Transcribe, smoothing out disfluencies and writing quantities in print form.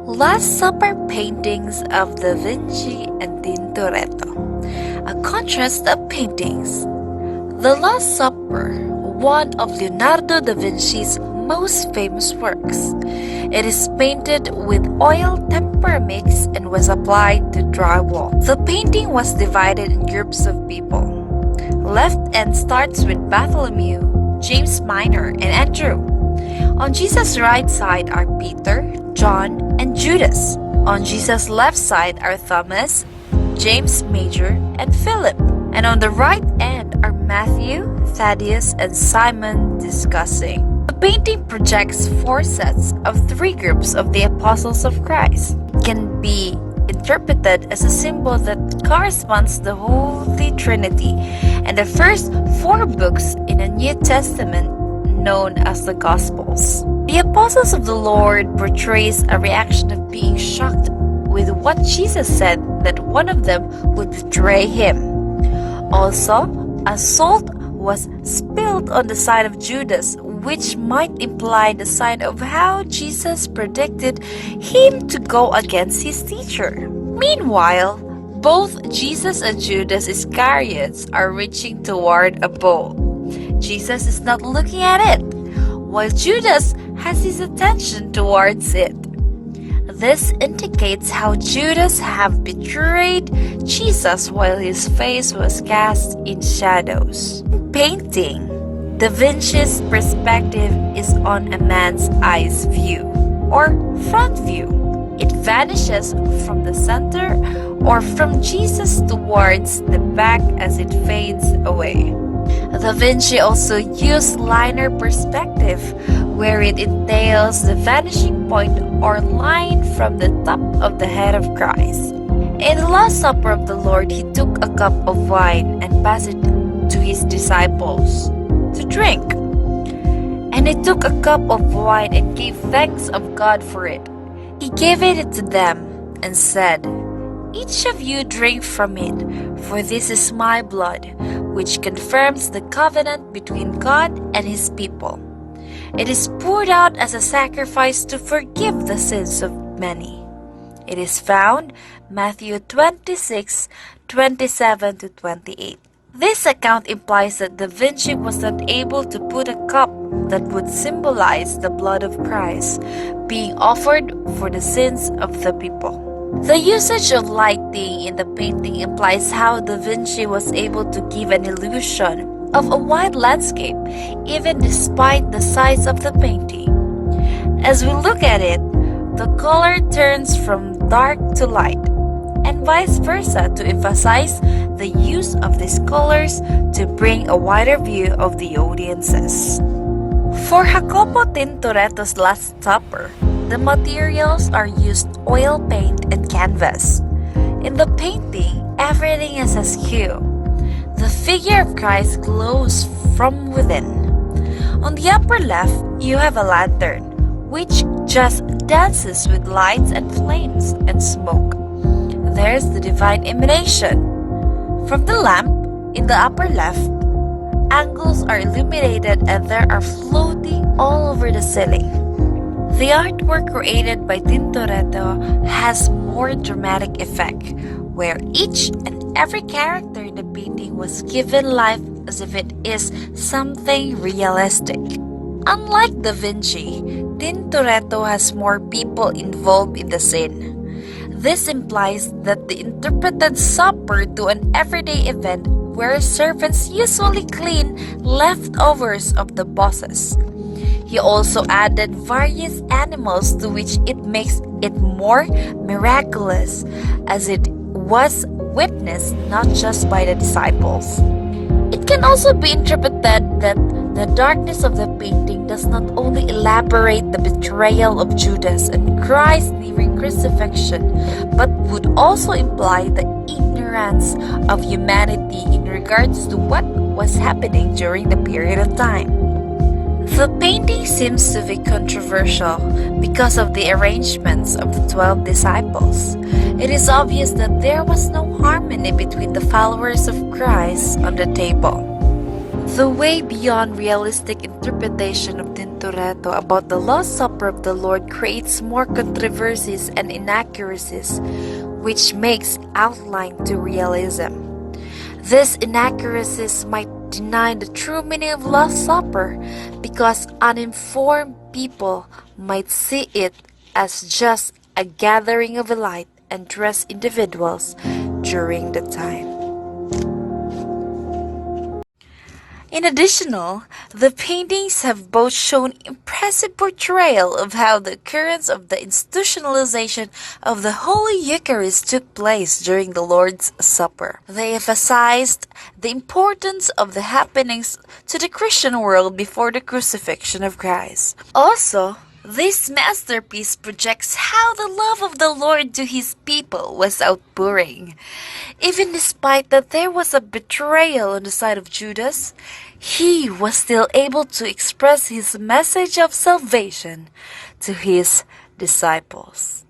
Last Supper paintings of Da Vinci and Tintoretto. A contrast of paintings. The Last Supper, one of Leonardo da Vinci's most famous works. It is painted with oil tempera mix and was applied to drywall. The painting was divided in groups of people. Left end starts with Bartholomew, James Minor, and Andrew. On Jesus' right side are Peter, John, and Judas. On Jesus' left side are Thomas, James Major, and Philip. And on the right end are Matthew, Thaddeus, and Simon discussing. The painting projects four sets of three groups of the apostles of Christ. It can be interpreted as a symbol that corresponds to the Holy Trinity and the first four books in the New Testament known as the Gospels. The apostles of the Lord portrays a reaction of being shocked with what Jesus said that one of them would betray him. Also, a salt was spilled on the side of Judas, which might imply the sign of how Jesus predicted him to go against his teacher. Meanwhile, both Jesus and Judas Iscariot are reaching toward a bowl. Jesus is not looking at it, while Judas has his attention towards it. This indicates how Judas had betrayed Jesus while his face was cast in shadows. Painting. Da Vinci's perspective is on a man's eyes view, or front view. It vanishes from the center or from Jesus towards the back as it fades away. Da Vinci also used linear perspective, where it entails the vanishing point or line from the top of the head of Christ. In the Last Supper of the Lord, he took a cup of wine and passed it to his disciples to drink. And he took a cup of wine and gave thanks of God for it. He gave it to them and said, "Each of you drink from it, for this is my blood, which confirms the covenant between God and his people. It is poured out as a sacrifice to forgive the sins of many." It is found Matthew 26:27 to 28. This account implies that Da Vinci was not able to put a cup that would symbolize the blood of Christ being offered for the sins of the people. The usage of lighting in the painting implies how Da Vinci was able to give an illusion of a wide landscape, even despite the size of the painting. As we look at it, the color turns from dark to light, and vice versa, to emphasize the use of these colors to bring a wider view of the audiences. For Jacopo Tintoretto's Last Supper, the materials are used oil paint and canvas. In the painting, everything is askew. The figure of Christ glows from within. On the upper left, you have a lantern, which just dances with lights and flames and smoke. There's the divine emanation. From the lamp, in the upper left, angles are illuminated and there are floating all over the ceiling. The artwork created by Tintoretto has more dramatic effect, where each and every character in the painting was given life as if it is something realistic. Unlike Da Vinci, Tintoretto has more people involved in the scene. This implies that the interpreted supper to an everyday event where servants usually clean leftovers of the bosses. He also added various animals, to which it makes it more miraculous, as it was witnessed not just by the disciples. It can also be interpreted that the darkness of the painting does not only elaborate the betrayal of Judas and Christ nearing crucifixion, but would also imply the ignorance of humanity in regards to what was happening during the period of time. The painting seems to be controversial because of the arrangements of the 12 disciples. It is obvious that there was no harmony between the followers of Christ on the table. The way beyond realistic interpretation of Tintoretto about the Last Supper of the Lord creates more controversies and inaccuracies, which makes outline to realism. These inaccuracies might deny the true meaning of Last Supper because uninformed people might see it as just a gathering of elite and dressed individuals during the time. In addition, the paintings have both shown impressive portrayal of how the occurrence of the institutionalization of the Holy Eucharist took place during the Lord's Supper. They emphasized the importance of the happenings to the Christian world before the crucifixion of Christ. Also, this masterpiece projects how the love of the Lord to his people was outpouring. Even despite that there was a betrayal on the side of Judas, he was still able to express his message of salvation to his disciples.